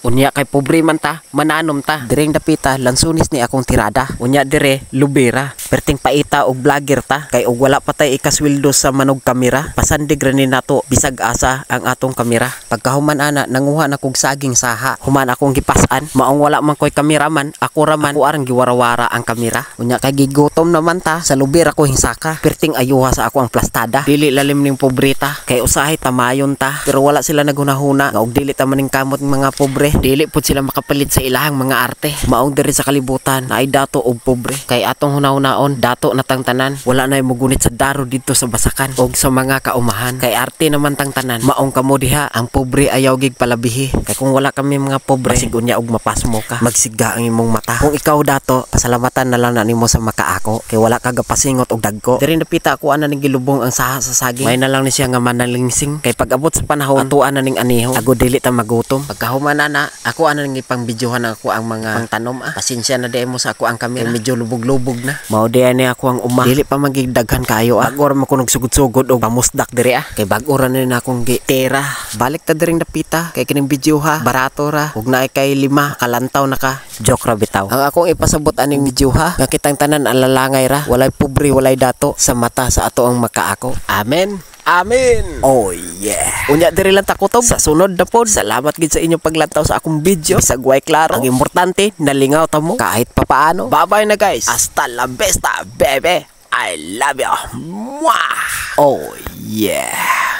Unya kay pobre man ta, mananom ta. Direng dapita lansunis ni akong tirada. Unya dire lubera. Perting paita og vlogger ta kay og wala pa tay ikasweldo sa manog kamera. Pasandig rin nato bisag asa ang atong kamera. Pagkahuman ana nanguha na kog saging saha. Human akong gipasan, maong wala man koy kameraman, ako raman ako arang giwarawara ang kamera. Unya kay gigutom naman ta sa lubera ko hinsaka. Perting ayuha sa ako ang plastada. Dili lalim ning pobreta kay usahay tamayon ta. Pero wala sila naghunahuna nga og dili ta maning kamot ng mga pobre. Dili pud sila makapalit sa ilahang mga arte. Maong diri sa kalibutan na ay dato og pobre. Kay atong hunahunaon dato na tang tanan. Wala na mugunit sa daro dito sa basakan og sa mga kaumahan. Kay arte naman tang tanan. Maong kamo diha ang pobre ayaw gig palabihi. Kay kung wala kami mga pobre masigunya og mapasmo ka. Magsiga ang imong mata. Kung ikaw dato pasalamatan na lang na nimo sa makaako. Kay wala ka gapasingot og dagko. Diri napita ako ana ning gilubong ang saha sa saging. May na lang ni siya nga manalingsing. Kay pag abot sa panahon atuan na ning aniho. Ago dili ta magutom. Pagkahuman na ako ano nang ipang-videohan ako ang mga pangtanom Pasensya na di mo sa ako ang kamera. Medyo lubog-lubog na. Mao di ani ako ang uma. Dili pa magigdaghan kayo Bagor mo kunog sugod-sugod og pamusdak diri Kay bag-ora na akong gitera. Balik ta diring dapita. Kay kining video barato ra. Ug naay kay 5 kalantaw na ka. Joke ra bitaw. Ang akong ipasabot aning video nga kitang tanan alalangay ra. Walay pobre, walay dato sa mata sa ato ang makaako. Amen. Amen. Oh yeah. Unya diri lang ta kutob sa sunod na pod. Salamat gid sa inyong paglantaw sa akong video. Bisag way klaro. Ang importante nalingaw ta mo kahit papaano. Bye-bye na guys. Hasta la vista, baby. I love you. Mwah. Oh yeah.